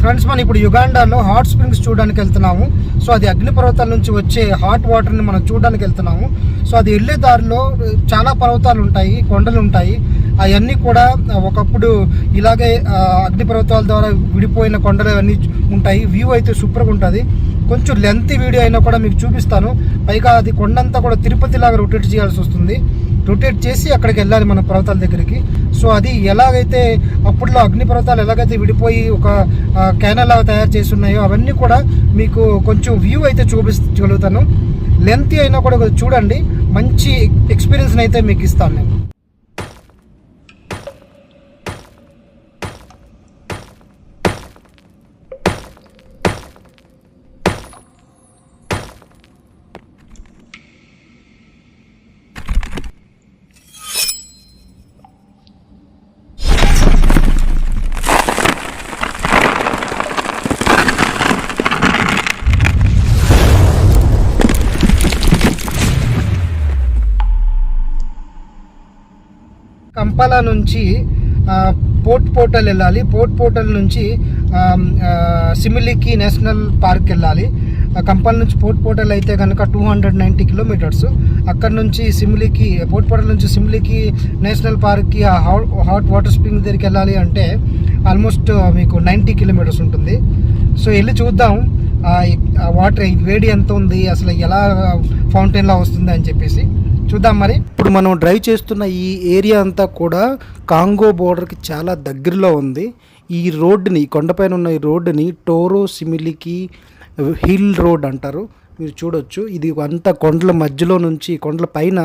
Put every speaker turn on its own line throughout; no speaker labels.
Friends మనం ఇప్పుడు యుగాండాలో hot springs చూడడానికి వెళ్తున్నాము. సో అది అగ్నిపర్వతాల నుంచి వచ్చే హాట్ వాటర్ని మనం చూడడానికి వెళ్తున్నాము. సో అది వెళ్ళే దారిలో చాలా పర్వతాలు ఉంటాయి, కొండలు ఉంటాయి. అవన్నీ కూడా ఒకప్పుడు ఇలాగే అగ్నిపర్వతాల ద్వారా విడిపోయిన కొండలు అవన్నీ ఉంటాయి. వ్యూ అయితే సూపర్గా ఉంటుంది. కొంచెం లెంత్ వీడియో అయినా కూడా మీకు చూపిస్తాను. పైగా అది కొండంతా కూడా తిరుపతి లాగా రొటేట్ చేయాల్సి వస్తుంది. రొటేట్ చేసి అక్కడికి వెళ్ళాలి మన పర్వతాల దగ్గరికి. సో అది ఎలాగైతే అప్పట్లో అగ్నిపర్వతాలు ఎలాగైతే విడిపోయి ఒక క్యానల్ లాగా తయారు చేసి ఉన్నాయో అవన్నీ కూడా మీకు కొంచెం వ్యూ అయితే చూపించగలుగుతాను. లెంత్ అయినా కూడా చూడండి, మంచి ఎక్స్పీరియన్స్ని అయితే మీకు ఇస్తాను నేను. కంపాలా నుంచి పోర్టల్ వెళ్ళాలి. పోర్టల్ నుంచి సిమిలికి నేషనల్ పార్క్ వెళ్ళాలి. కంపాలా నుంచి పోర్టల్ అయితే కనుక 290 కిలోమీటర్స్. అక్కడ నుంచి పోర్టల్ నుంచి సిమిలికి నేషనల్ పార్క్కి హాట్ వాటర్ స్ప్రింగ్ దగ్గరికి వెళ్ళాలి అంటే ఆల్మోస్ట్ మీకు 90 కిలోమీటర్స్ ఉంటుంది. సో వెళ్ళి చూద్దాం వాటర్ వేడి ఎంత ఉంది, అసలు ఎలా ఫౌంటైన్లా వస్తుంది అని చెప్పేసి చూద్దాం. మరి ఇప్పుడు మనం డ్రైవ్ చేస్తున్న ఈ ఏరియా అంతా కూడా కాంగో బోర్డర్కి చాలా దగ్గరలో ఉంది. ఈ రోడ్డుని, కొండపైన ఉన్న ఈ రోడ్డుని టోరో సిమిలికి హిల్ రోడ్ అంటారు. మీరు చూడొచ్చు, ఇది అంతా కొండల మధ్యలో నుంచి కొండల పైన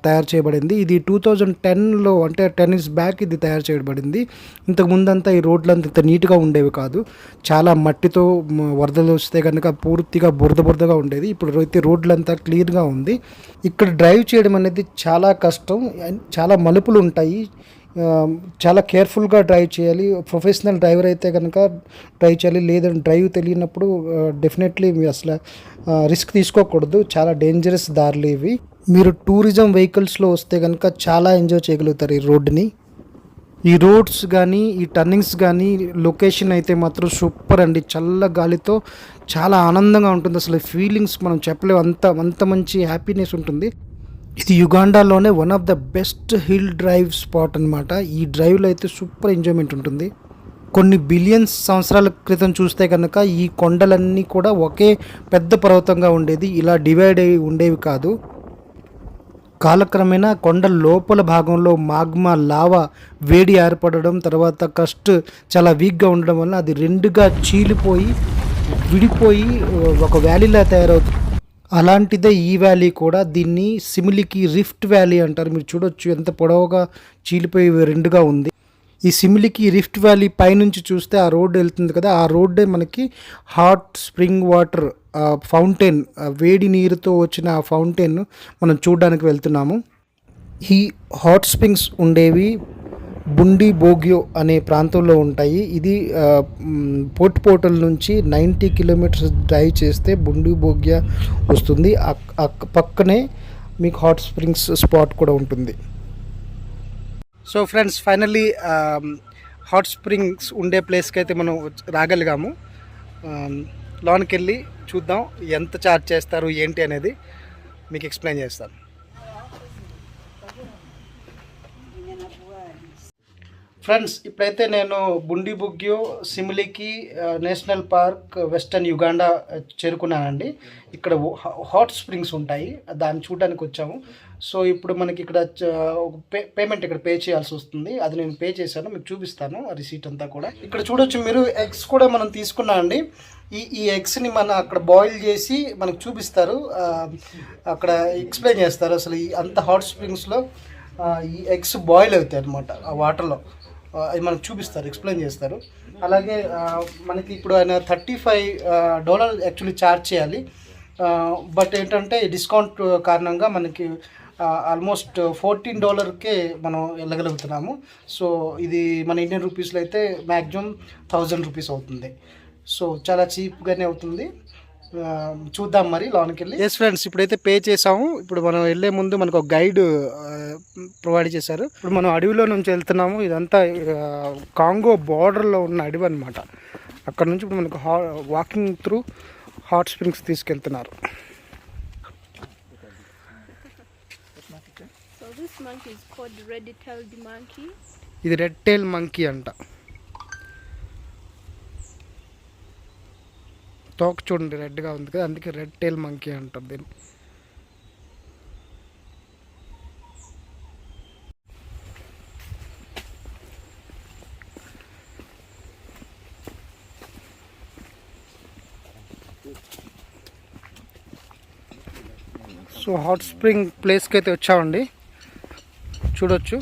తయారు చేయబడింది. ఇది 2010లో అంటే 10 years బ్యాక్ ఇది తయారు చేయబడింది. ఇంతకుముందంతా ఈ రోడ్లు అంత నీట్గా ఉండేవి కాదు. చాలా మట్టితో వరదలు వస్తే కనుక పూర్తిగా బురదగా ఉండేది. ఇప్పుడు అయితే రోడ్లంతా క్లియర్గా ఉంది. ఇక్కడ డ్రైవ్ చేయడం అనేది చాలా కష్టం, చాలా మలుపులు ఉంటాయి, చాలా కేర్ఫుల్గా డ్రైవ్ చేయాలి. ప్రొఫెషనల్ డ్రైవర్ అయితే కనుక డ్రైవ్ చేయాలి, లేదంటే డ్రైవ్ తెలియనప్పుడు డెఫినెట్లీ మీరు అసలు రిస్క్ తీసుకోకూడదు. చాలా డేంజరస్ దారులు ఇవి. మీరు టూరిజం వెహికల్స్లో వస్తే కనుక చాలా ఎంజాయ్ చేయగలుగుతారు ఈ రోడ్డుని. ఈ రోడ్స్ కానీ ఈ టర్నింగ్స్ కానీ లొకేషన్ అయితే మాత్రం సూపర్ అండి. చల్ల గాలితో చాలా ఆనందంగా ఉంటుంది. అసలు ఫీలింగ్స్ మనం చెప్పలేము, అంత మంచి హ్యాపీనెస్ ఉంటుంది. ఇది యుగాండాలోనే one of the best hill drive spot అనమాట. ఈ డ్రైవ్లో అయితే సూపర్ ఎంజాయ్మెంట్ ఉంటుంది. కొన్ని బిలియన్స్ సంవత్సరాల క్రితం చూస్తే కనుక ఈ కొండలన్నీ కూడా ఒకే పెద్ద పర్వతంగా ఉండేది, ఇలా డివైడ్ అయి ఉండేవి కాదు. కాలక్రమేణా కొండ లోపల భాగంలో మాగ్మా లావా వేడి ఏర్పడడం, తర్వాత క్రస్ట్ చాలా వీక్గా ఉండడం వల్ల అది రెండుగా చీలిపోయి విడిపోయి ఒక వ్యాలీలా తయారవుతుంది. అలాంటిదే ఈ వ్యాలీ కూడా. దీన్ని సిమిలికి రిఫ్ట్ వ్యాలీ అంటారు. మీరు చూడొచ్చు ఎంత పొడవుగా చీలిపోయి రెండుగా ఉంది. ఈ సిమిలికి రిఫ్ట్ వ్యాలీ పైనుంచి చూస్తే ఆ రోడ్డు వెళ్తుంది కదా, ఆ రోడ్డే మనకి హాట్ స్ప్రింగ్ వాటర్ ఫౌంటైన్, వేడి నీరుతో వచ్చిన ఆ ఫౌంటైన్ మనం చూడడానికి వెళ్తున్నాము. ఈ హాట్ స్ప్రింగ్స్ ఉండేవి బుండి బోగ్యో అనే ప్రాంతంలో ఉంటాయి. ఇది పోర్టల్ నుంచి 90 కిలోమీటర్స్ డ్రైవ్ చేస్తే బుండి బోగ్యా వస్తుంది. పక్కనే మీకు హాట్ స్ప్రింగ్స్ స్పాట్ కూడా ఉంటుంది. So friends, finally hot springs ఉండే ప్లేస్కి అయితే మనం రాగలిగాము. లోనికి వెళ్ళి చూద్దాం ఎంత ఛార్జ్ చేస్తారు ఏంటి అనేది మీకు ఎక్స్ప్లెయిన్ చేస్తాను. ఫ్రెండ్స్, ఇప్పుడైతే నేను Bundibugyo Semuliki national park western Uganda చేరుకున్నానండి. ఇక్కడ హాట్ స్ప్రింగ్స్ ఉంటాయి, దాన్ని చూడడానికి వచ్చాము. సో ఇప్పుడు మనకి ఇక్కడ పేమెంట్ ఇక్కడ పే చేయాల్సి వస్తుంది. అది నేను పే చేశాను, మీకు చూపిస్తాను ఆ రిసీట్ అంతా కూడా. ఇక్కడ చూడొచ్చు మీరు, ఎగ్స్ కూడా మనం తీసుకున్నాం అండి. ఈ ఎగ్స్ని మన అక్కడ బాయిల్ చేసి మనకు చూపిస్తారు, అక్కడ ఎక్స్ప్లెయిన్ చేస్తారు అసలు అంత హాట్ స్ప్రింగ్స్లో ఈ ఎగ్స్ బాయిల్ అవుతాయి అన్నమాట ఆ వాటర్లో. అది మనకు చూపిస్తారు, ఎక్స్ప్లెయిన్ చేస్తారు. అలాగే మనకి ఇప్పుడు ఆయన $35 యాక్చువల్లీ ఛార్జ్ చేయాలి. బట్ ఏంటంటే డిస్కౌంట్ కారణంగా మనకి ఆల్మోస్ట్ $14కే మనం వెళ్ళగలుగుతున్నాము. సో ఇది మన ఇండియన్ రూపీస్లో అయితే మ్యాక్సిమం 1000 రూపీస్ అవుతుంది. సో చాలా చీప్గానే అవుతుంది. చూద్దాం మరి లోనికి వెళ్ళి. ఎస్ ఫ్రెండ్స్, ఇప్పుడైతే పే చేసాము. ఇప్పుడు మనం వెళ్ళే ముందు మనకు ఒక గైడ్ ప్రొవైడ్ చేశారు. ఇప్పుడు మనం అడవిలో నుంచి వెళ్తున్నాము. ఇదంతా కాంగో బార్డర్లో ఉన్న అడవి అనమాట. అక్కడ నుంచి ఇప్పుడు మనకు వాకింగ్ త్రూ హాట్ స్ప్రింగ్స్ తీసుకెళ్తున్నారు.
So this monkey is called red-tailed monkey.
ఇది రెడ్ టైల్ మంకీ అంట. తోక చూడండి రెడ్గా ఉంది కదా, అందుకే రెడ్ టైల్ మంకీ అంటారు దీన్ని. సో హాట్ స్ప్రింగ్ ప్లేస్కి అయితే వచ్చామండి, చూడొచ్చు.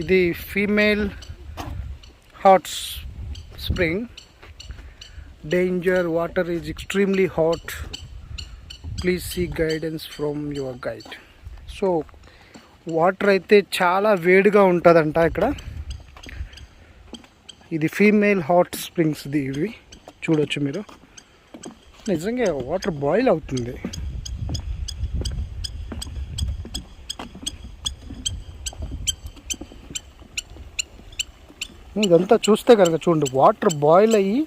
ఇది female hot spring. Danger, water is extremely hot, please see guidance from your guide. So water అయితే చాలా వేడిగా ఉంటుందంట ఇక్కడ. ఇది ఫీమేల్ హాట్ స్ప్రింగ్స్ ఇవి చూడొచ్చు మీరు. నిజంగా వాటర్ బాయిల్ అవుతుంది. ఇదంతా చూస్తే కనుక చూడండి, వాటర్ బాయిల్ అయ్యి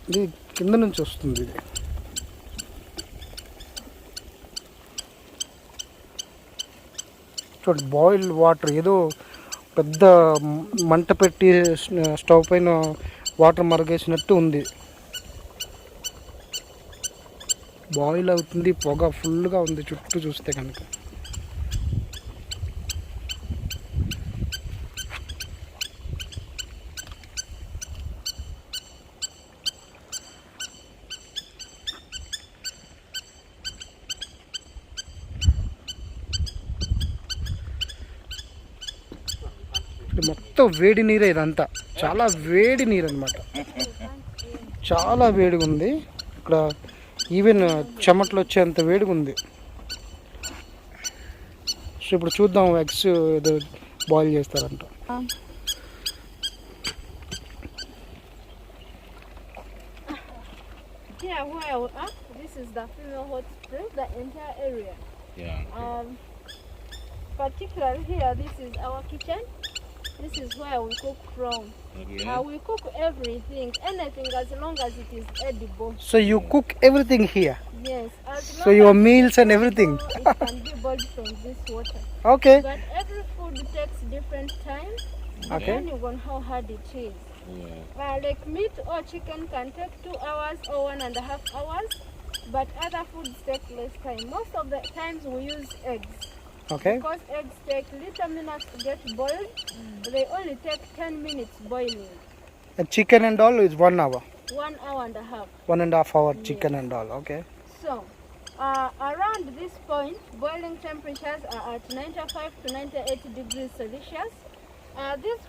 ఇది కింద నుంచి వస్తుంది. ఇది చూడండి, బాయిల్ వాటర్, ఏదో పెద్ద మంట పెట్టి స్టవ్ పైన వాటర్ మరగేసినట్టు ఉంది. బాయిల్ అవుతుంది, పొగ ఫుల్గా ఉంది చుట్టూ చూస్తే కనుక. మొత్తం వేడి నీరే ఇదంతా, చాలా వేడి నీరు అనమాట. చాలా వేడిగా ఉంది ఇక్కడ, ఈవెన్ చెమటలు వచ్చేంత వేడిగా ఉంది. సో ఇప్పుడు చూద్దాం, ఎగ్స్ ఏదో బాయిల్ చేస్తారంట.
Here where we are, this is the female hot spring, the entire area.
Yeah.
Particularly here, this is our kitchen. This is where we cook from.
Okay.
We cook everything, anything as long as it is edible.
So you cook everything here?
Yes. As
So
long
your
as
meals
it's
and everything?
edible, it can be boiled from this water.
Okay.
But every food takes different time,
Okay.
depending on how hard it is.
Yeah.
Like meat or chicken can take 2 hours or 1.5 hours, but other foods take less time. Most of the times we use eggs.
Okay.
Because eggs take little minutes to get boiled, they only take 10 minutes boiling.
And chicken and all is 1 hour,
1.5 hours.
1.5 hour chicken and all. Okay.
So, around this point, boiling temperatures are at 95 to 98 degrees Celsius. These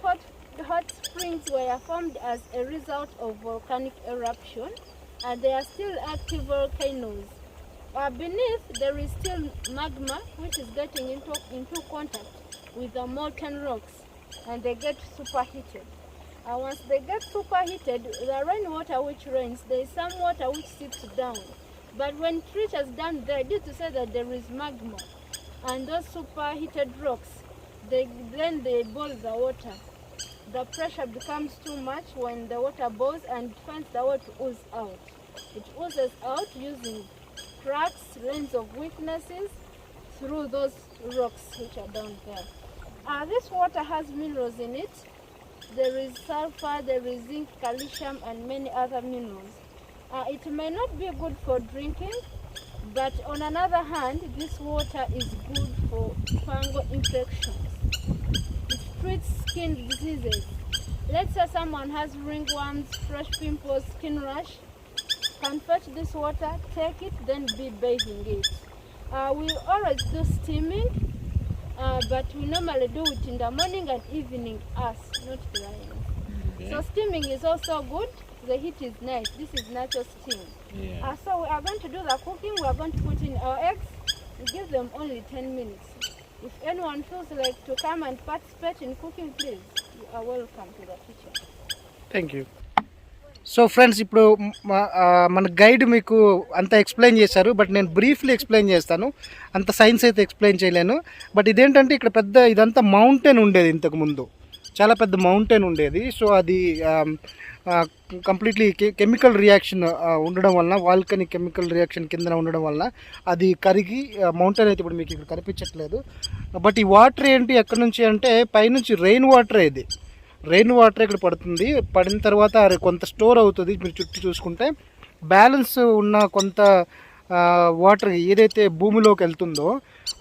hot springs were formed as a result of volcanic eruption, and they are still active volcanoes. Beneath, there is still magma, which is getting into contact with the molten rocks, and they get superheated. Once they get superheated, the rainwater which rains, there is some water which seeps down. But when it reaches down there, due to say that there is magma, and those superheated rocks, then they boil the water. The pressure becomes too much when the water boils, and it finds the way to ooze out. It oozes out using cracks, lanes of weaknesses through those rocks which are down there. This water has minerals in it. There is sulfur, there is zinc, calcium, and many other minerals. It may not be good for drinking, but on another hand, this water is good for fungal infections. It treats skin diseases. Let's say someone has ringworms, fresh pimples, skin rash. Can fetch this water, take it, then be bathing it. We always do steaming, but we normally do it in the morning and evening, us, not drying.
Okay.
So steaming is also good. The heat is nice. This is natural steam.
Yeah.
So we are going to do the cooking. We are going to put in our eggs. We give them only 10 minutes. If anyone feels like to come and participate in cooking, please, you are welcome to the kitchen.
Thank you. So friends ఇప్పుడు మన guide మీకు అంతా explain చేశారు, but నేను briefly explain చేస్తాను. అంత science అయితే explain చేయలేను. బట్ ఇదేంటంటే ఇక్కడ ఇదంతా మౌంటైన్ ఉండేది ఇంతకుముందు, చాలా పెద్ద మౌంటైన్ ఉండేది. సో అది కంప్లీట్లీ కెమికల్ రియాక్షన్ ఉండడం వలన, వాల్కనిక్ కెమికల్ రియాక్షన్ కింద ఉండడం వలన అది కరిగి మౌంటైన్ అయితే ఇప్పుడు మీకు ఇక్కడ కనిపించట్లేదు. బట్ ఈ వాటర్ ఏంటి ఎక్కడి నుంచి అంటే పైనుంచి రెయిన్ వాటర్, ఇది రెయిన్ వాటర్ ఇక్కడ పడుతుంది. పడిన తర్వాత కొంత స్టోర్ అవుతుంది. మీరు చుట్టూ చూసుకుంటే బ్యాలెన్స్ ఉన్న కొంత వాటర్ ఏదైతే భూమిలోకి వెళ్తుందో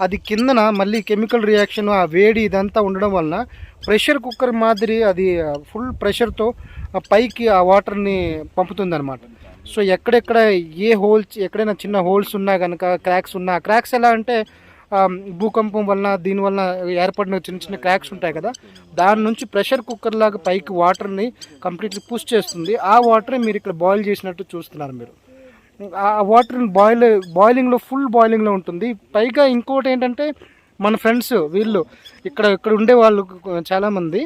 అది కిందన మళ్ళీ కెమికల్ రియాక్షన్, ఆ వేడి ఇదంతా ఉండడం వలన ప్రెషర్ కుక్కర్ మాదిరి అది ఫుల్ ప్రెషర్తో పైకి ఆ వాటర్ని పంపుతుంది అనమాట. సో ఎక్కడెక్కడ ఏ హోల్స్, ఎక్కడైనా చిన్న హోల్స్ ఉన్నా కనుక, క్రాక్స్ ఉన్నా, క్రాక్స్ ఎలా అంటే భూకంపం వలన దీనివల్ల ఏర్పడిన చిన్న చిన్న క్రాక్స్ ఉంటాయి కదా, దాని నుంచి ప్రెషర్ కుక్కర్ లాగా పైకి వాటర్ని కంప్లీట్లీ పుష్ చేస్తుంది. ఆ వాటర్ మీరు ఇక్కడ బాయిల్ చేసినట్టు చూస్తున్నారు మీరు. ఆ వాటర్ బాయిలింగ్లో ఫుల్ బాయిలింగ్లో ఉంటుంది. పైగా ఇంకోటి ఏంటంటే మన ఫ్రెండ్స్ వీళ్ళు ఇక్కడ ఉండే వాళ్ళు చాలామంది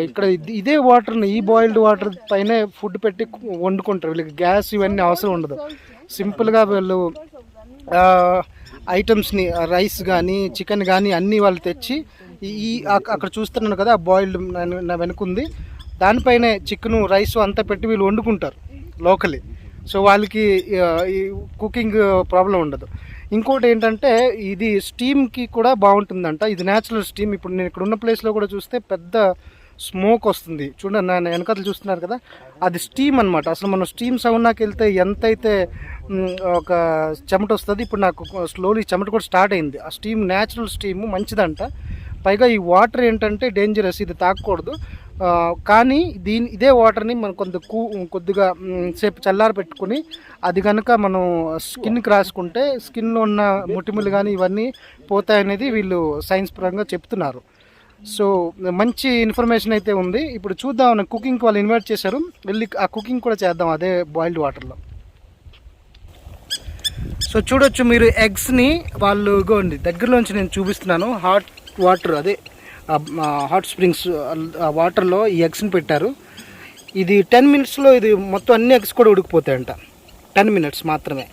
ఇక్కడ ఇదే వాటర్ని, ఈ బాయిల్డ్ వాటర్ పైనే ఫుడ్ పెట్టి వండుకుంటారు. వీళ్ళకి గ్యాస్ ఇవన్నీ అవసరం ఉండదు. సింపుల్గా వీళ్ళు ఐటమ్స్ని, రైస్ కానీ చికెన్ కానీ అన్నీ వాళ్ళు తెచ్చి అక్కడ చూస్తున్నాను కదా బాయిల్డ్ నా వెనుకుంది, దానిపైనే చికెను రైస్ అంతా పెట్టి వీళ్ళు వండుకుంటారు లోకలీ. సో వాళ్ళకి ఈ కుకింగ్ ప్రాబ్లం ఉండదు. ఇంకోటి ఏంటంటే ఇది స్టీమ్కి కూడా బాగుంటుందంట. ఇది న్యాచురల్ స్టీమ్. ఇప్పుడు నేను ఇక్కడ ఉన్న ప్లేస్లో కూడా చూస్తే పెద్ద స్మోక్ వస్తుంది చూడండి, నా వెనకాల చూస్తున్నారు కదా, అది స్టీమ్ అనమాట. అసలు మనం స్టీమ్ సౌనాకి వెళ్తే ఎంతైతే ఒక చెమట వస్తుంది, ఇప్పుడు నాకు స్లోలీ చెమట కూడా స్టార్ట్ అయింది. ఆ స్టీమ్ న్యాచురల్ స్టీమ్ మంచిదంట. పైగా ఈ వాటర్ ఏంటంటే డేంజరస్, ఇది తాగకూడదు. కానీ ఇదే వాటర్ని మనం కొద్దిగా సేపు చల్లారి పెట్టుకుని అది కనుక మనం స్కిన్కి రాసుకుంటే స్కిన్లో ఉన్న ముటిములు కానీ ఇవన్నీ పోతాయనేది వీళ్ళు సైన్స్ పరంగా చెప్తున్నారు. సో మంచి ఇన్ఫర్మేషన్ అయితే ఉంది. ఇప్పుడు చూద్దాం, కుకింగ్కి వాళ్ళు ఇన్వైట్ చేశారు, వెళ్ళి ఆ కుకింగ్ కూడా చేద్దాం అదే బాయిల్డ్ వాటర్లో. సో చూడొచ్చు మీరు ఎగ్స్ని వాళ్ళు ఇగోండి దగ్గరలోంచి నేను చూపిస్తున్నాను. హాట్ వాటర్, అదే హాట్ స్ప్రింగ్స్ వాటర్లో ఈ ఎగ్స్ని పెట్టారు. ఇది 10 minutesలో ఇది మొత్తం అన్ని ఎగ్స్ కూడా ఉడికిపోతాయంట. 10 minutes మాత్రమే.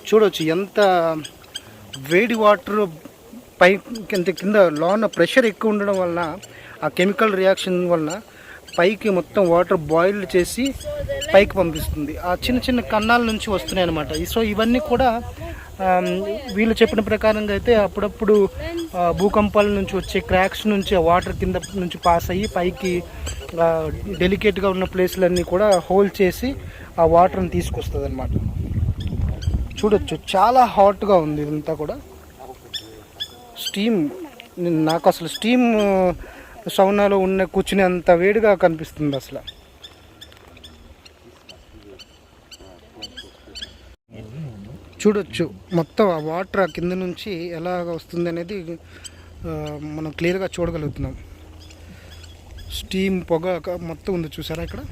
చూడవచ్చు ఎంత వేడి వాటర్ పై కింద లోన ప్రెషర్ ఎక్కువ ఉండడం వలన, ఆ కెమికల్ రియాక్షన్ వలన పైకి మొత్తం వాటర్ బాయిల్ చేసి పైకి పంపిస్తుంది. ఆ చిన్న చిన్న కన్నాల నుంచి వస్తున్నాయి అన్నమాట. సో ఇవన్నీ కూడా వీళ్ళు చెప్పిన ప్రకారంగా అయితే అప్పుడప్పుడు భూకంపాల నుంచి వచ్చే క్రాక్స్ నుంచి ఆ వాటర్ కింద నుంచి పాస్ అయ్యి పైకి డెలికేట్గా ఉన్న ప్లేస్లన్నీ కూడా హోల్ చేసి ఆ వాటర్ని తీసుకొస్తుంది అన్నమాట. చూడొచ్చు చాలా హాట్గా ఉంది ఇదంతా కూడా. స్టీమ్, నాకు అసలు స్టీమ్ సౌనాలో కూర్చుని అంత వేడిగా కనిపిస్తుంది అసలు. చూడొచ్చు మొత్తం ఆ వాటర్ ఆ కింద నుంచి ఎలాగ వస్తుంది అనేది మనం క్లియర్గా చూడగలుగుతున్నాం. స్టీమ్ పొగ మొత్తం ఉంది చూసారా ఇక్కడ.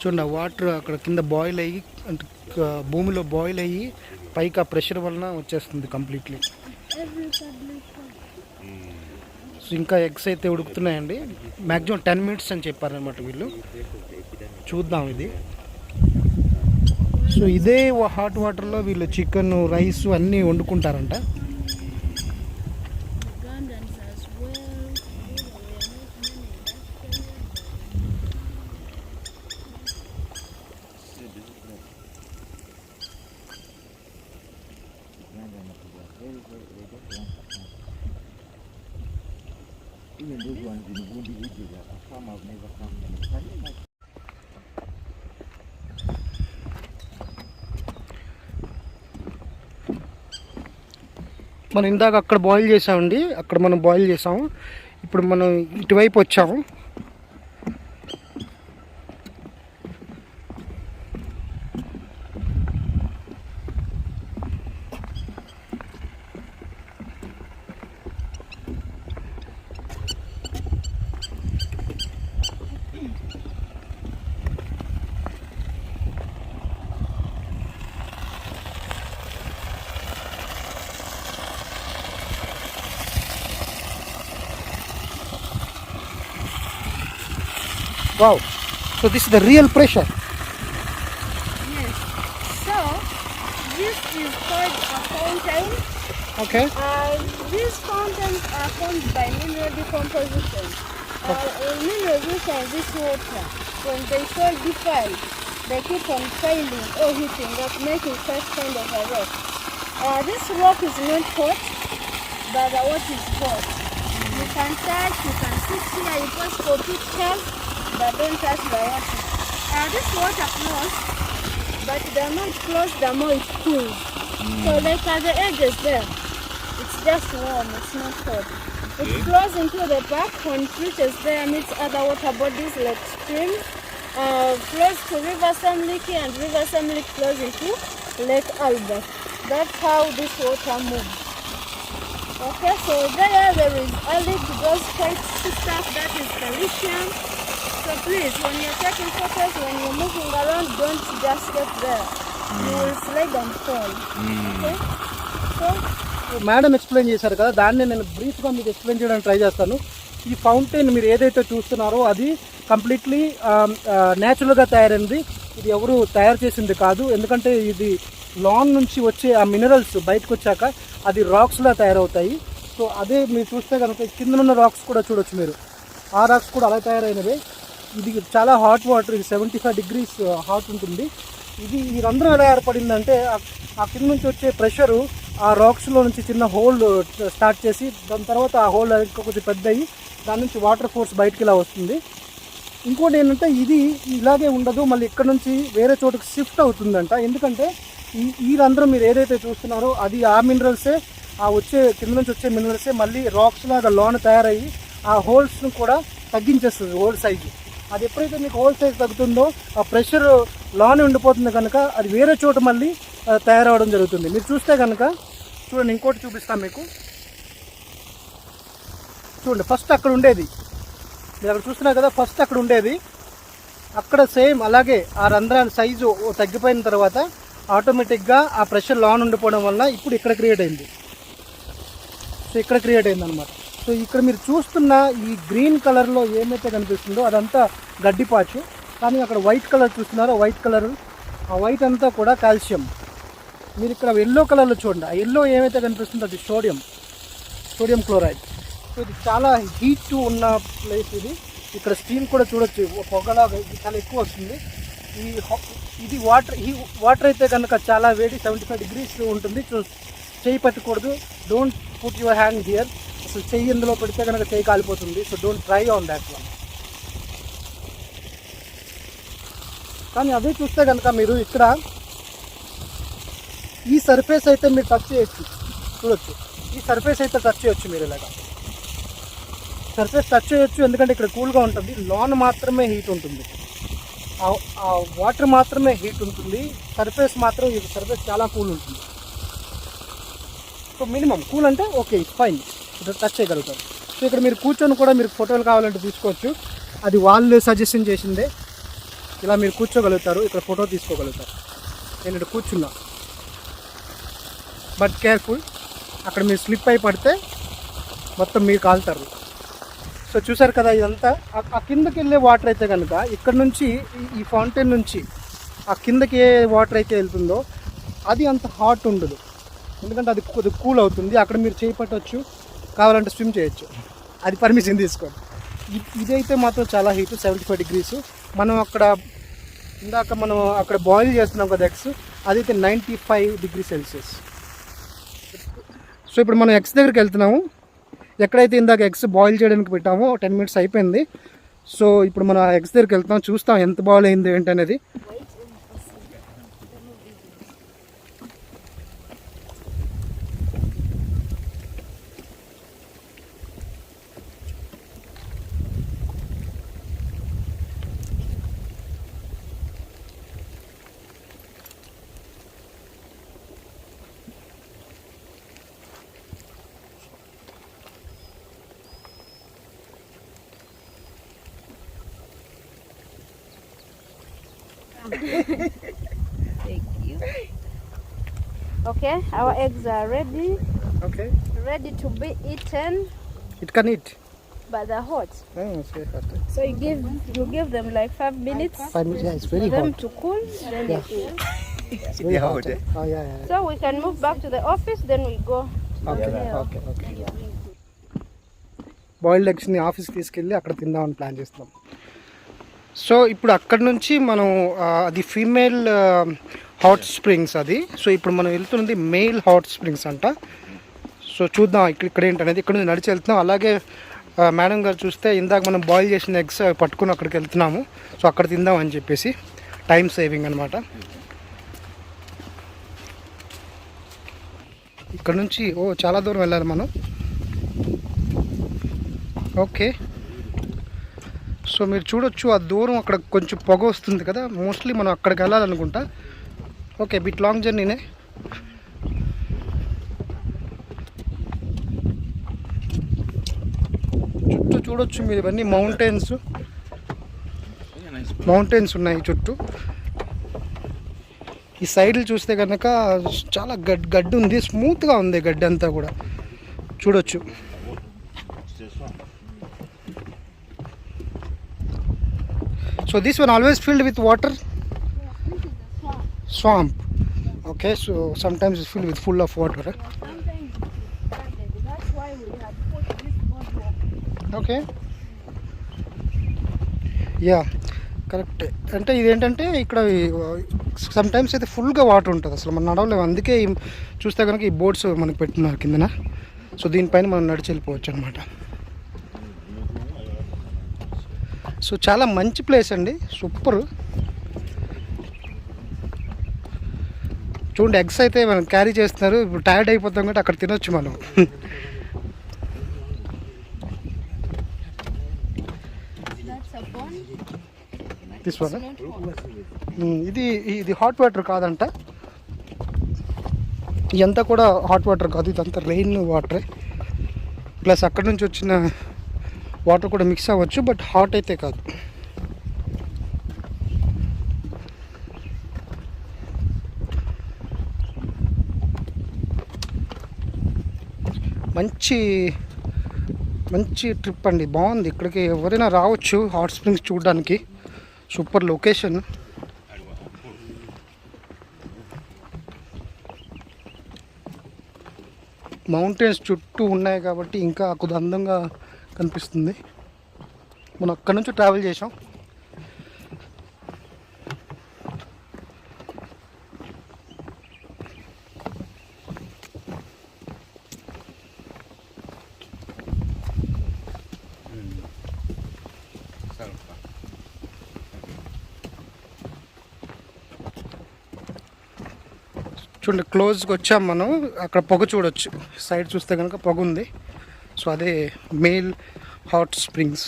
చూడండి వాటర్ అక్కడ కింద బాయిల్ అయ్యి, అంటే భూమిలో బాయిల్ అయ్యి పైకి ఆ ప్రెషర్ వలన వచ్చేస్తుంది కంప్లీట్లీ. సో ఇంకా ఎగ్స్ అయితే ఉడుకుతున్నాయండి. మ్యాక్సిమం 10 minutes అని చెప్పారనమాట వీళ్ళు. చూద్దాం ఇది. సో ఇదే హాట్ వాటర్లో వీళ్ళు చికెన్, రైస్ అన్నీ వండుకుంటారంట. మనం ఇందాక అక్కడ బాయిల్ చేసామండి, అక్కడ మనం బాయిల్ చేసాము. ఇప్పుడు మనం ఇటువైపు వచ్చాము. Wow. So this is the real pressure.
Yes. So this is called a fountain.
Okay.
These fountains are formed by mineral decomposition. Minerals inside this water, when they solidify, they keep on failing or heating up, making such kind of a rock. This rock is not hot, but the water is hot. You can touch, you can sit here, you pause for pictures, but don't touch the water. This water flows, but the more it flows, the more it cools. So like at the edges there, it's just warm, it's not hot. It flows into the park. When it reaches there, meets other water bodies like streams, flows to River Semliki, and River Semliki flows into Lake Albert. That's how this water moves. Okay, so there is a little those white stuff that is calcium. So please, when you're taking photos, when you're moving around, don't just get there. You will slide and fall. Okay? So
madam explain చేశారు కదా, దాన్ని నేను బ్రీఫ్గా మీకు explain చేయడానికి try చేస్తాను. ఈ fountain మీరు ఏదైతే చూస్తున్నారో అది కంప్లీట్లీ న్యాచురల్గా తయారైంది. ఇది ఎవరు తయారు చేసింది కాదు. ఎందుకంటే ఇది లాన్ నుంచి వచ్చే ఆ మినరల్స్ బయటకు వచ్చాక అది రాక్స్లా తయారవుతాయి. సో అదే మీరు చూస్తే కనుక కింద ఉన్న రాక్స్ కూడా చూడొచ్చు మీరు. ఆ రాక్స్ కూడా అలా తయారైనవే. ఇది చాలా హాట్ వాటర్, ఇది 75 degrees హాట్ ఉంటుంది. ఇది ఈ రంధ్రం ఎలా ఏర్పడిందంటే ఆ కింద నుంచి వచ్చే ప్రెషరు ఆ రాక్స్లో నుంచి చిన్న హోల్ స్టార్ట్ చేసి దాని తర్వాత ఆ హోల్ ఇంకా కొంచెం పెద్ద అయ్యి దాని నుంచి వాటర్ ఫోర్స్ బయటికి ఇలా వస్తుంది. ఇంకోటి ఏంటంటే ఇది ఇలాగే ఉండదు, మళ్ళీ ఇక్కడ నుంచి వేరే చోటుకి షిఫ్ట్ అవుతుందంట. ఎందుకంటే ఈ రంధ్రం మీరు ఏదైతే చూస్తున్నారో అది ఆ మినరల్సే, ఆ వచ్చే కింద నుంచి వచ్చే మినరల్సే మళ్ళీ రాక్స్ లాగా లోన్ తయారయ్యి ఆ హోల్స్ను కూడా తగ్గించేస్తుంది హోల్ సైజు. అది ఎప్పుడైతే మీకు హోల్ సైజ్ తగ్గుతుందో ఆ ప్రెషర్ లోనే ఉండిపోతుంది కనుక అది వేరే చోట మళ్ళీ తయారవడం జరుగుతుంది. మీరు చూస్తే కనుక చూడండి, ఇంకోటి చూపిస్తాను మీకు. చూడండి, ఫస్ట్ అక్కడ ఉండేది మీరు అక్కడ చూస్తున్నారు కదా, ఫస్ట్ అక్కడ ఉండేది అక్కడ సేమ్ అలాగే ఆ రంధ్రాల సైజు తగ్గిపోయిన తర్వాత ఆటోమేటిక్గా ఆ ప్రెషర్ లోన్ ఉండిపోవడం వల్ల ఇప్పుడు ఇక్కడ క్రియేట్ అయింది. సో ఇక్కడ క్రియేట్ అయింది అనమాట. సో ఇక్కడ మీరు చూస్తున్న ఈ గ్రీన్ కలర్లో ఏమైతే కనిపిస్తుందో అదంతా గడ్డిపాచు, కానీ అక్కడ వైట్ కలర్ చూస్తున్నారో వైట్ కలర్, ఆ వైట్ అంతా కూడా కాల్షియం. మీరు ఇక్కడ ఎల్లో కలర్లో చూడండి, ఆ ఎల్లో ఏమైతే కనిపిస్తుందో అది సోడియం క్లోరైడ్. సో ఇది చాలా హీట్ ఉన్న ప్లేస్ ఇది. ఇక్కడ స్టీమ్ కూడా చూడొచ్చు, పొగలాగా చాలా ఎక్కువ వస్తుంది. ఇది వాటర్ అయితే కనుక చాలా వేడి, 75 degrees ఉంటుంది. సో చేయి పెట్టకూడదు, don't put your hand here. అసలు చెయ్యి ఇందులో పెడితే కనుక చెయ్యి కాలిపోతుంది. So don't try on that one. కానీ అదే చూస్తే కనుక మీరు ఇక్కడ ఈ సర్ఫేస్ అయితే మీరు టచ్ చేయొచ్చు, చూడొచ్చు. ఈ సర్ఫేస్ అయితే టచ్ చేయొచ్చు, మీరు ఇలాగా సర్ఫేస్ టచ్ చేయొచ్చు. ఎందుకంటే ఇక్కడ కూల్గా ఉంటుంది, లాన్ మాత్రమే హీట్ ఉంటుంది, ఆ వాటర్ మాత్రమే హీట్ ఉంటుంది. సర్ఫేస్ మాత్రం ఈ సర్ఫేస్ చాలా కూల్ ఉంటుంది. సో మినిమం కూల్ అంటే ఓకే, ఇట్స్ ఫైన్, ఇక్కడ టచ్ చేయగలుగుతారు. సో ఇక్కడ మీరు కూర్చొని కూడా మీరు ఫోటోలు కావాలంటే తీసుకోవచ్చు. అది వాళ్ళు సజెషన్ చేసిందే. ఇలా మీరు కూర్చోగలుగుతారు, ఇక్కడ ఫోటో తీసుకోగలుగుతారు. నేను ఇక్కడ కూర్చున్నా, బట్ కేర్ఫుల్, అక్కడ మీరు స్లిప్ అయి పడితే మొత్తం మీరు కాలుతారు. సో చూసారు కదా, ఇదంతా ఆ కిందకి వెళ్ళే వాటర్ అయితే కనుక ఇక్కడ నుంచి ఈ ఫౌంటైన్ నుంచి ఆ కిందకి ఏ వాటర్ అయితే వెళ్తుందో అది అంత హాట్ ఉండదు, ఎందుకంటే అది కొద్దిగా కూల్ అవుతుంది. అక్కడ మీరు చేయి పట్టవచ్చు, కావాలంటే స్విమ్ చేయొచ్చు, అది పర్మిషన్ తీసుకోండి. ఇదైతే మాత్రం చాలా హీట్, 75 degrees. మనం ఇందాక మనం అక్కడ బాయిల్ చేస్తున్నాం కదా ఎగ్స్, అదైతే 95 degrees Celsius. సో ఇప్పుడు మనం ఎగ్స్ దగ్గరికి వెళ్తున్నాము. ఎక్కడైతే ఇందాక ఎగ్స్ బాయిల్ చేయడానికి పెట్టామో 10 minutes అయిపోయింది. సో ఇప్పుడు మనం ఎగ్స్ దగ్గరికి వెళ్తాం, చూస్తాం ఎంత బాయిల్ అయింది ఏంటనేది.
Thank you. Okay, our eggs are ready.
Okay.
Ready to be eaten.
It can eat.
but they're hot.
Oh, it's very hot.
So you give them like 5 minutes
5 minutes. Yeah, it's very
for them
hot.
to cool, then
Yeah.
they eat.
It's very hot. Oh, yeah, yeah.
So we can move back to the office, then we go.
Okay, okay, okay. Boiled ఎగ్స్ని ఆఫీస్కి తీసుకెళ్ళి అక్కడ తిందామని plan చేస్తున్నాం. So ఇప్పుడు అక్కడ నుంచి మనం అది ఫీమేల్ హాట్ స్ప్రింగ్స్ అది. సో ఇప్పుడు మనం వెళ్తున్నది మేల్ హాట్ స్ప్రింగ్స్ అంట. సో చూద్దాం ఇక్కడ ఏంటనేది. ఇక్కడ నుంచి నడిచి వెళ్తున్నాం. అలాగే మేడం గారు చూస్తే ఇందాక మనం బాయిల్ చేసిన ఎగ్స్ పట్టుకుని అక్కడికి వెళ్తున్నాము. సో అక్కడ తిందాం అని చెప్పేసి టైం సేవింగ్ అనమాట. ఇక్కడ నుంచి చాలా దూరం వెళ్ళాలి మనం. ఓకే, సో మీరు చూడొచ్చు ఆ దూరం అక్కడ కొంచెం పొగ వస్తుంది కదా. మోస్ట్లీ మనం అక్కడికి వెళ్ళాలనుకుంటా. ఓకే, బిట్ లాంగ్ జర్నీనే. చుట్టూ చూడొచ్చు మీరు ఇవన్నీ మౌంటైన్స్ ఉన్నాయి చుట్టూ. ఈ సైడ్లు చూస్తే కనుక చాలా గడ్డి ఉంది, స్మూత్గా ఉంది గడ్డి అంతా కూడా చూడొచ్చు. So this one always filled with water? Swamp. Okay, so sometimes it's filled with full of water.
Sometimes that's why we had put this boardwalk.
Okay. Yeah, correct. అంటే ఇదేంటంటే ఇక్కడ సమ్ టైమ్స్ అయితే ఫుల్గా వాటర్ ఉంటుంది, అసలు మనం నడవలేము. అందుకే చూస్తే కనుక ఈ బోట్స్ మనకు పెట్టున్నారు కిందన. సో దీనిపైన మనం నడిచి వెళ్ళిపోవచ్చు అనమాట. సో చాలా మంచి ప్లేస్ అండి, సూపర్. చూడండి ఎగ్స్ అయితే మనం క్యారీ చేస్తున్నారు. ఇప్పుడు టైర్డ్ అయిపోతాం కాబట్టి అక్కడ తినొచ్చు మనం. దిస్ వన్ ఇది హాట్ వాటర్ కాదంట. ఇదంతా కూడా హాట్ వాటర్ కాదు, ఇదంతా రెయిన్ వాటరే. ప్లస్ అక్కడ నుంచి వచ్చిన వాటర్ కూడా మిక్స్ అవ్వచ్చు, బట్ హాట్ అయితే కాదు. మంచి ట్రిప్ అండి, బాగుంది. ఇక్కడికి ఎవరైనా రావచ్చు హాట్ స్ప్రింగ్స్ చూడడానికి. Super location. మౌంటైన్స్ చుట్టూ ఉన్నాయి కాబట్టి ఇంకా కొద్దిగా అందంగా కనిపిస్తుంది. మనం అక్కడ నుంచి ట్రావెల్ చేసాం. చూడండి క్లోజ్కి వచ్చాం మనం. అక్కడ పొగ చూడొచ్చు, సైడ్ చూస్తే కనుక పొగ ఉంది. సో అదే మేల్ హాట్ స్ప్రింగ్స్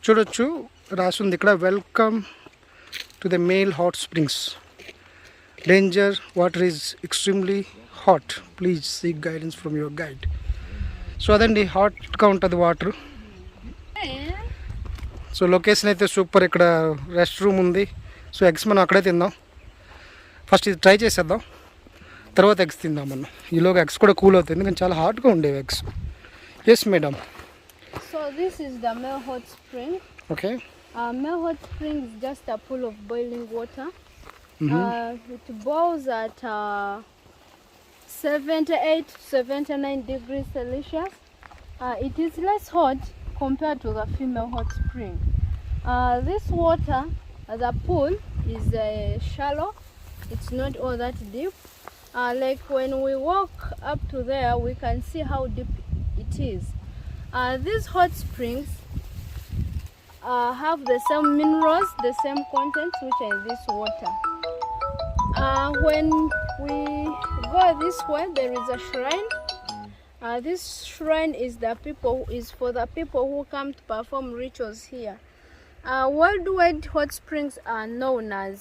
చూడొచ్చు, రాసింది ఇక్కడ welcome to the male hot springs, danger, water is extremely hot, please seek guidance from your guide. So అదండి, హాట్గా ఉంటుంది వాటర్. సో లొకేషన్ అయితే సూపర్. ఇక్కడ రెస్ట్ రూమ్ ఉంది. సో ఎగ్స్ మనం అక్కడే తిందాం. ఫస్ట్ ఇది ట్రై చేసేద్దాం, తర్వాత ఎగ్స్ తిందాం మనం. ఈలోగా ఎగ్స్ కూడా కూల్ అవుతుంది, ఎందుకంటే చాలా హాట్గా ఉండేవి eggs. Yes madam.
So this is the male hot spring.
Okay.
Male hot spring is just a pool of boiling water. It boils at 78 to 79 degrees Celsius. It is less hot compared to the female hot spring. This water, the pool, is shallow. It's not all that deep. Like when we walk up to there, we can see how deep it is. These hot springs have the same minerals, the same contents which are in this water. When we go this way, there is a shrine. This shrine is for the people who come to perform rituals here. Worldwide, hot springs are known as,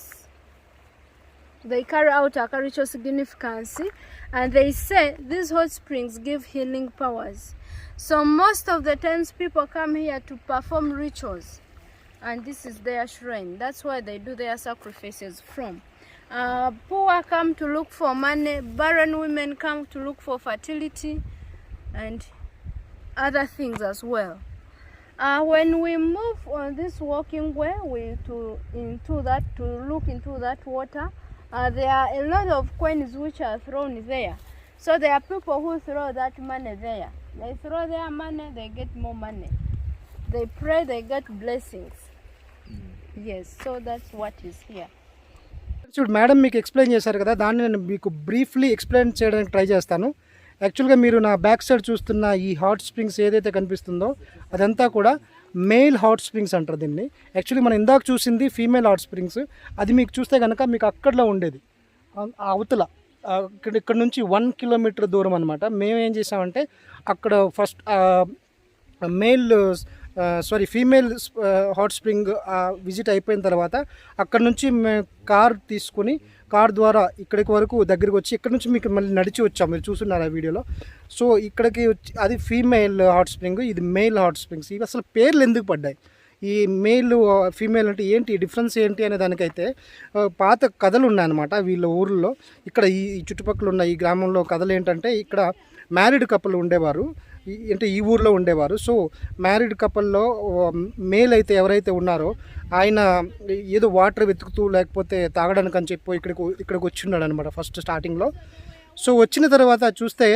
they carry out a ritual significance, and they say these hot springs give healing powers. So most of the times people come here to perform rituals, and this is their shrine. That's why they do their sacrifices from. Poor come to look for money, barren women come to look for fertility, and other things as well. When we move on this walking way, to look into that water, there are a lot of coins which are thrown there. So there are people who throw that money there. They throw their money, they get more money. They pray, they get blessings. Yes, so that's what is here.
చూడు madam మీకు explain చేశారు కదా, దాన్ని నేను మీకు briefly explain చేయడానికి try చేస్తాను. యాక్చువల్గా మీరు నా బ్యాక్ సైడ్ చూస్తున్న ఈ హాట్ స్ప్రింగ్స్ ఏదైతే కనిపిస్తుందో అదంతా కూడా మేల్ హాట్ స్ప్రింగ్స్ అంటారు దీన్ని. యాక్చువల్లీ మనం ఇందాక చూసింది ఫీమేల్ హాట్ స్ప్రింగ్స్. అది మీకు చూస్తే కనుక మీకు అక్కడలో ఉండేది అవతల ఇక్కడ నుంచి 1 కిలోమీటర్ దూరం అనమాట. మేము ఏం చేసామంటే అక్కడ first female hot spring visit అయిపోయిన తర్వాత అక్కడ నుంచి మేము కార్ ద్వారా ఇక్కడికి వరకు దగ్గరికి వచ్చి ఇక్కడ నుంచి మీకు మళ్ళీ నడిచి వచ్చాము. మీరు చూస్తున్నారు ఆ వీడియోలో. సో ఇక్కడికి వచ్చి అది ఫీమేల్ హాట్ స్ప్రింగ్, ఇది మేల్ హాట్ స్ప్రింగ్స్. ఇవి అసలు పేర్లు ఎందుకు పడ్డాయి, ఈ మేల్ ఫీమేల్ అంటే ఏంటి డిఫరెన్స్ ఏంటి అనే దానికైతే పాత కథలు ఉన్నాయన్నమాట వీళ్ళ ఊళ్ళో. ఇక్కడ ఈ చుట్టుపక్కల ఉన్న ఈ గ్రామంలో కథలు ఏంటంటే ఇక్కడ మ్యారీడ్ కపుల్ ఉండేవారు, అంటే ఈ ఊర్లో ఉండేవారు. సో మ్యారీడ్ కపుల్లో మేల్ అయితే ఎవరైతే ఉన్నారో ఆయన ఏదో వాటర్ వెతుకుతూ లేకపోతే తాగడానికి అని చెప్పి ఇక్కడికి వచ్చిన్నాడు అనమాట ఫస్ట్ స్టార్టింగ్లో. సో వచ్చిన తర్వాత చూస్తే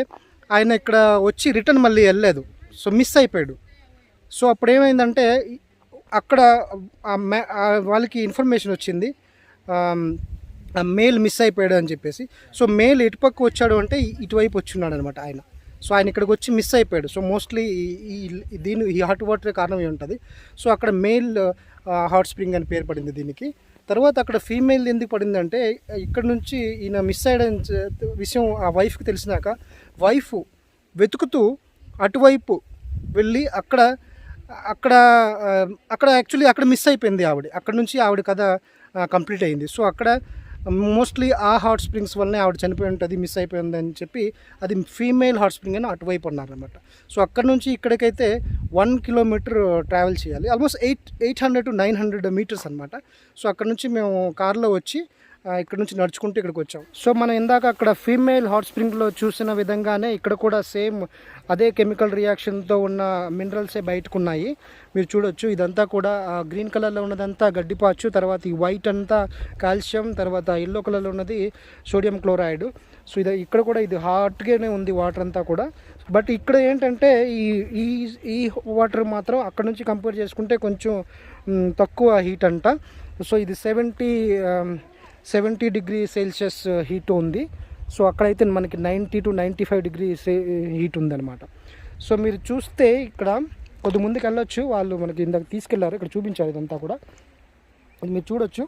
ఆయన ఇక్కడ వచ్చి రిటర్న్ మళ్ళీ వెళ్ళలేదు, సో మిస్ అయిపోయాడు. సో అప్పుడు ఏమైందంటే అక్కడ వాళ్ళకి ఇన్ఫర్మేషన్ వచ్చింది మేల్ మిస్ అయిపోయాడు అని చెప్పేసి. సో మేల్ ఎటుపక్క వచ్చాడు అంటే ఇటువైపు వచ్చిన్నాడు అనమాట ఆయన. సో ఆయన ఇక్కడికి వచ్చి మిస్ అయిపోయాడు. సో మోస్ట్లీ ఈ హాట్ వాటర్ కారణం ఉంటుంది. సో అక్కడ మేల్ హాట్ స్ప్రింగ్ అని పేరు పడింది దీనికి. తర్వాత అక్కడ ఫీమేల్ ఎందుకు పడిందంటే ఇక్కడ నుంచి ఈయన మిస్ అయ్యడం విషయం ఆ వైఫ్కి తెలిసినాక వైఫ్ వెతుకుతూ అటువైపు వెళ్ళి అక్కడ యాక్చువల్లీ అక్కడ మిస్ అయిపోయింది ఆవిడ. అక్కడ నుంచి ఆవిడ కథ కంప్లీట్ అయింది. సో అక్కడ మోస్ట్లీ ఆ హాట్ స్ప్రింగ్స్ వల్లనే ఆవిడ చనిపోయి ఉంటుంది, మిస్ అయిపోయింది అని చెప్పి అది ఫీమేల్ హాట్ స్ప్రింగ్ అని అటువైపు అన్నారనమాట. సో అక్కడ నుంచి ఇక్కడికైతే 1 కిలోమీటర్ ట్రావెల్ చేయాలి, ఆల్మోస్ట్ 800 to 900 మీటర్స్ అనమాట. సో అక్కడ నుంచి మేము కార్లో వచ్చి ఇక్కడ నుంచి నడుచుకుంటూ ఇక్కడికి వచ్చాం. సో మనం ఇందాక అక్కడ ఫీమేల్ హాట్ స్ప్రింగ్లో చూసిన విధంగానే ఇక్కడ కూడా సేమ్ అదే కెమికల్ రియాక్షన్తో ఉన్న మినరల్సే బయటకు ఉన్నాయి. మీరు చూడొచ్చు ఇదంతా కూడా గ్రీన్ కలర్లో ఉన్నదంతా గడ్డిపాచు, తర్వాత ఈ వైట్ అంతా కాల్షియం, తర్వాత ఎల్లో కలర్లో ఉన్నది సోడియం క్లోరైడ్. సో ఇక్కడ కూడా ఇది హాట్గానే ఉంది వాటర్ అంతా కూడా. బట్ ఇక్కడ ఏంటంటే ఈ వాటర్ మాత్రం అక్కడ నుంచి కంపేర్ చేసుకుంటే కొంచెం తక్కువ హీట్ అంట. సో ఇది 70 డిగ్రీ సెల్సియస్ హీట్ ఉంది. సో అక్కడైతే మనకి 90 to 95 డిగ్రీ హీట్ ఉందన్నమాట. సో మీరు చూస్తే ఇక్కడ కొద్ది ముందుకు వెళ్ళొచ్చు, వాళ్ళు మనకి ఇందాక తీసుకెళ్లారు, ఇక్కడ చూపించారు ఇదంతా కూడా. ఇది మీరు చూడొచ్చు,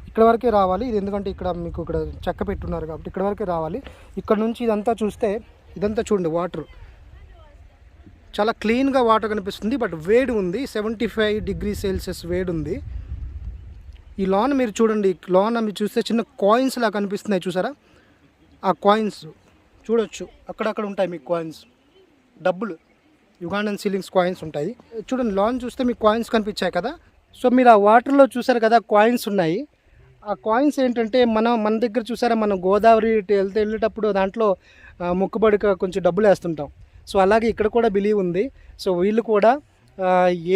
ఇక్కడ వరకే రావాలి. ఇది ఎందుకంటే ఇక్కడ మీకు ఇక్కడ చెక్క పెట్టున్నారు కాబట్టి ఇక్కడ వరకే రావాలి. ఇక్కడ నుంచి ఇదంతా చూస్తే ఇదంతా చూడండి వాటర్ చాలా క్లీన్గా వాటర్ కనిపిస్తుంది. బట్ వేడి ఉంది, 75 డిగ్రీ సెల్సియస్ వేడి ఉంది. ఈ లాన్ మీరు చూడండి, లాన్ మీరు చూస్తే చిన్న కాయిన్స్ లా కనిపిస్తున్నాయి, చూసారా? ఆ కాయిన్స్ చూడొచ్చు, అక్కడక్కడ ఉంటాయి మీకు కాయిన్స్, డబ్బులు, యుగాండన్ సీలింగ్స్ కాయిన్స్ ఉంటాయి. చూడండి లాన్ చూస్తే మీకు కాయిన్స్ కనిపించాయి కదా. సో మీరు ఆ వాటర్లో చూసారు కదా కాయిన్స్ ఉన్నాయి. ఆ కాయిన్స్ ఏంటంటే మన దగ్గర చూసారా, మనం గోదావరి వెళ్ళేటప్పుడు దాంట్లో మొక్కుబడిగా కొంచెం డబ్బులు వేస్తుంటాం. సో అలాగే ఇక్కడ కూడా బిలీవ్ ఉంది. సో వీళ్ళు కూడా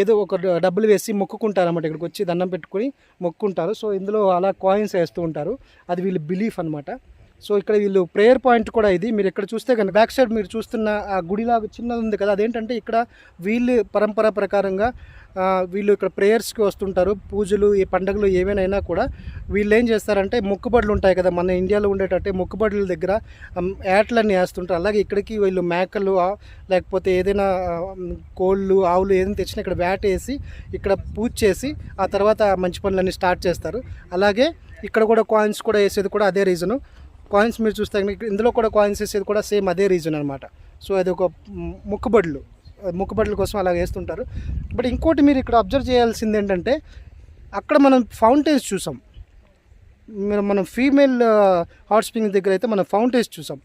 ఏదో ఒక డబ్బులు వేసి మొక్కుకుంటారు అన్నమాట, ఇక్కడికి వచ్చి దండం పెట్టుకుని మొక్కుకుంటారు. సో ఇందులో అలా కాయిన్స్ వేస్తూ ఉంటారు, అది వీళ్ళ బిలీఫ్ అనమాట. సో ఇక్కడ వీళ్ళు ప్రేయర్ పాయింట్ కూడా ఇది. మీరు ఇక్కడ చూస్తే కనుక బ్యాక్ సైడ్ మీరు చూస్తున్న ఆ గుడిలాగా చిన్నది ఉంది కదా, అదేంటంటే ఇక్కడ వీళ్ళు పరంపర ప్రకారంగా వీళ్ళు ఇక్కడ ప్రేయర్స్కి వస్తుంటారు. పూజలు, ఈ పండుగలు ఏమైనా కూడా వీళ్ళు ఏం చేస్తారంటే మొక్కుబడులు ఉంటాయి కదా మన ఇండియాలో ఉండేటట్టే, మొక్కుబడుల దగ్గర యాట్లన్నీ వేస్తుంటారు. అలాగే ఇక్కడికి వీళ్ళు మేకలు లేకపోతే ఏదైనా కోళ్ళు, ఆవులు ఏదైనా తెచ్చినా ఇక్కడ వేట వేసి ఇక్కడ పూజ చేసి ఆ తర్వాత మంచి పనులన్నీ స్టార్ట్ చేస్తారు. అలాగే ఇక్కడ కూడా కాయిన్స్ కూడా వేసేది కూడా అదే రీజను. కాయిన్స్ మీరు చూస్తే ఇందులో కూడా కాయిన్స్ వేసేది కూడా సేమ్ అదే రీజన్ అనమాట. సో అది ఒక మొక్కుబడుల కోసం అలా వేస్తుంటారు. బట్ ఇంకోటి మీరు ఇక్కడ అబ్జర్వ్ చేయాల్సింది ఏంటంటే అక్కడ మనం ఫౌంటైన్స్ చూసాం. మనం ఫీమేల్ హాట్ స్ప్రింగ్ దగ్గర అయితే మనం ఫౌంటైన్స్ చూసాం.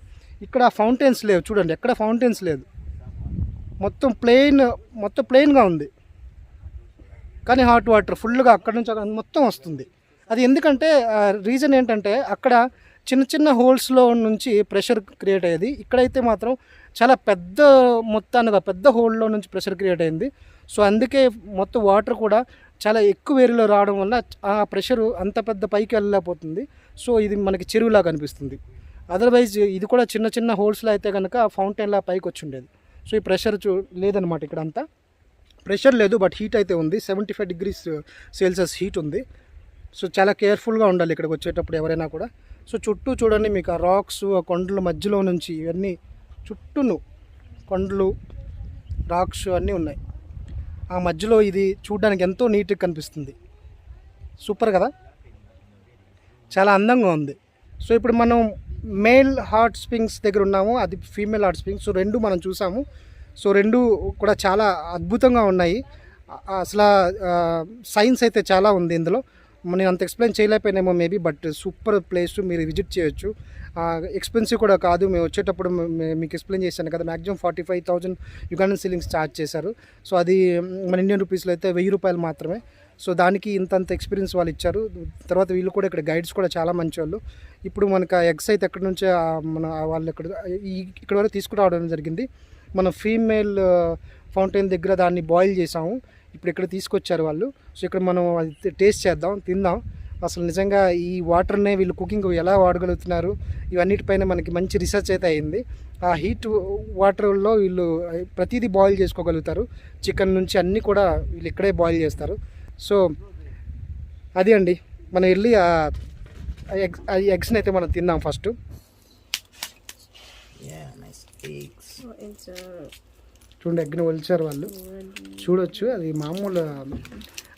ఇక్కడ ఫౌంటైన్స్ లేవు, చూడండి ఎక్కడ ఫౌంటైన్స్ లేదు, మొత్తం ప్లెయిన్గా ఉంది. కానీ హాట్ వాటర్ ఫుల్గా అక్కడ నుంచి మొత్తం వస్తుంది. అది ఎందుకంటే రీజన్ ఏంటంటే అక్కడ చిన్న చిన్న హోల్స్లో నుంచి ప్రెషర్ క్రియేట్ అయ్యేది. ఇక్కడైతే మాత్రం చాలా పెద్ద మొత్తానుగా పెద్ద హోల్లో నుంచి ప్రెషర్ క్రియేట్ అయింది. సో అందుకే మొత్తం వాటర్ కూడా చాలా ఎక్కువ ఏరియాలో రావడం వల్ల ఆ ప్రెషరు అంత పెద్ద పైకి వెళ్ళలేకపోతుంది. సో ఇది మనకి చెరువులా కనిపిస్తుంది. అదర్వైజ్ ఇది కూడా చిన్న చిన్న హోల్స్లో అయితే కనుక ఫౌంటైన్లా పైకి వచ్చి ఉండేది. సో ఈ ప్రెషర్ లేదనమాట. ఇక్కడ అంతా ప్రెషర్ లేదు, బట్ హీట్ అయితే ఉంది. 75 degrees Celsius హీట్ ఉంది. సో చాలా కేర్ఫుల్గా ఉండాలి ఇక్కడికి వచ్చేటప్పుడు ఎవరైనా కూడా. సో చుట్టూ చూడండి మీకు ఆ రాక్స్, ఆ కొండల మధ్యలో నుంచి ఇవన్నీ చుట్టూను కొండలు, రాక్స్ అన్నీ ఉన్నాయి. ఆ మధ్యలో ఇది చూడడానికి ఎంతో నీట్గా కనిపిస్తుంది. సూపర్ కదా, చాలా అందంగా ఉంది. సో ఇప్పుడు మనం మేల్ హాట్ స్ప్రింగ్స్ దగ్గర ఉన్నాము, అది ఫీమేల్ హాట్ స్ప్రింగ్స్. సో రెండు మనం చూసాము. సో రెండు కూడా చాలా అద్భుతంగా ఉన్నాయి. అసలు సైన్స్ అయితే చాలా ఉంది ఇందులో. నేను అంత ఎక్స్ప్లెయిన్ చేయలేకపోయినామో మేబీ, బట్ సూపర్ ప్లేస్, మీరు విజిట్ చేయొచ్చు. ఎక్స్పెన్సివ్ కూడా కాదు. మేము వచ్చేటప్పుడు మీకు ఎక్స్ప్లెయిన్ చేశాను కదా, మ్యాక్సిమం 45,000 యుగాండన్ షిల్లింగ్స్ ఛార్జ్ చేశారు. సో అది మన ఇండియన్ రూపీస్లో అయితే 1000 రూపాయలు మాత్రమే. సో దానికి ఇంతంత ఎక్స్పీరియన్స్ వాళ్ళు ఇచ్చారు. తర్వాత వీళ్ళు కూడా ఇక్కడ గైడ్స్ కూడా చాలా మంచి వాళ్ళు. ఇప్పుడు మనకు ఆ ఎగ్స్ అయితే ఎక్కడి నుంచే మన వాళ్ళు ఇక్కడ వరకు తీసుకురావడం జరిగింది. మన ఫీమేల్ ఫౌంటైన్ దగ్గర దాన్ని బాయిల్ చేసాము. ఇప్పుడు ఇక్కడ తీసుకొచ్చారు వాళ్ళు. సో ఇక్కడ మనం అది టేస్ట్ చేద్దాం, తిందాం. అసలు నిజంగా ఈ వాటర్నే వీళ్ళు కుకింగ్ ఎలా వాడగలుగుతున్నారు, ఇవన్నిటిపైన మనకి మంచి రీసెర్చ్ అయితే అయింది. ఆ హీట్ వాటర్లో వీళ్ళు ప్రతిదీ బాయిల్ చేసుకోగలుగుతారు. చికెన్ నుంచి అన్నీ కూడా వీళ్ళు ఇక్కడే బాయిల్ చేస్తారు. సో అది అండి, మనం వెళ్ళి ఆ ఎగ్స్ని అయితే మనం తిందాం ఫస్ట్. చూడండి, ఎగ్ని ఒలిచారు వాళ్ళు, చూడొచ్చు. అది మామూలు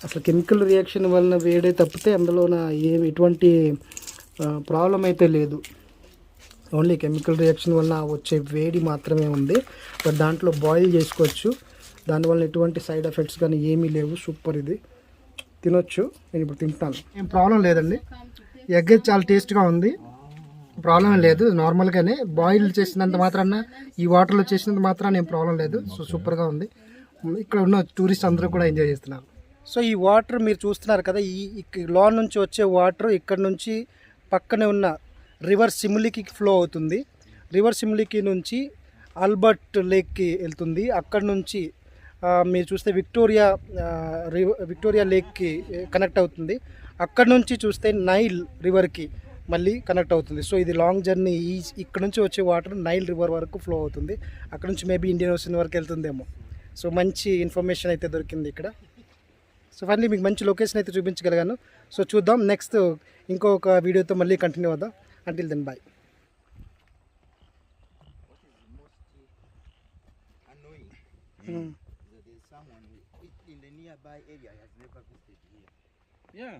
అసలు కెమికల్ రియాక్షన్ వలన వేడే తప్పితే అందులో ఎటువంటి ప్రాబ్లం అయితే లేదు. ఓన్లీ కెమికల్ రియాక్షన్ వలన వచ్చే వేడి మాత్రమే ఉంది. బట్ దాంట్లో బాయిల్ చేసుకోవచ్చు, దానివల్ల ఎటువంటి సైడ్ ఎఫెక్ట్స్ కానీ ఏమీ లేవు. సూపర్, ఇది తినొచ్చు. నేను ఇప్పుడు తింటాను, ఏం ప్రాబ్లం లేదండి. ఎగ్ చాలా టేస్ట్గా ఉంది, ప్రాబ్లం లేదు. నార్మల్గానే బాయిల్ చేసినంత మాత్రాన, ఈ వాటర్లో చేసినంత మాత్రాన ఏం ప్రాబ్లం లేదు. సో సూపర్గా ఉంది. ఇక్కడ ఉన్న టూరిస్ట్ అందరూ కూడా ఎంజాయ్ చేస్తున్నారు. సో ఈ వాటర్ మీరు చూస్తున్నారు కదా, ఈ లోన్ నుంచి వచ్చే వాటర్ ఇక్కడ నుంచి పక్కనే ఉన్న రివర్ సిమ్లికి ఫ్లో అవుతుంది. రివర్ సిమ్లికి నుంచి ఆల్బర్ట్ లేక్కి వెళ్తుంది. అక్కడ నుంచి మీరు చూస్తే విక్టోరియా లేక్కి కనెక్ట్ అవుతుంది. అక్కడ నుంచి చూస్తే నైల్ రివర్కి మళ్ళీ కనెక్ట్ అవుతుంది. సో ఇది లాంగ్ జర్నీ. ఇక్కడ నుంచి వచ్చే వాటర్ నైల్ రివర్ వరకు ఫ్లో అవుతుంది. అక్కడ నుంచి మేబీ ఇండియన్ ఓషన్ వరకు వెళ్తుందేమో. సో మంచి ఇన్ఫర్మేషన్ అయితే దొరికింది ఇక్కడ. సో ఫైనలీ మీకు మంచి లొకేషన్ అయితే చూపించగలిగాను. సో చూద్దాం నెక్స్ట్ ఇంకొక వీడియోతో మళ్ళీ కంటిన్యూ అవుదాం. Until then bye.
That there's someone in the nearby area has never visited here.
Yeah.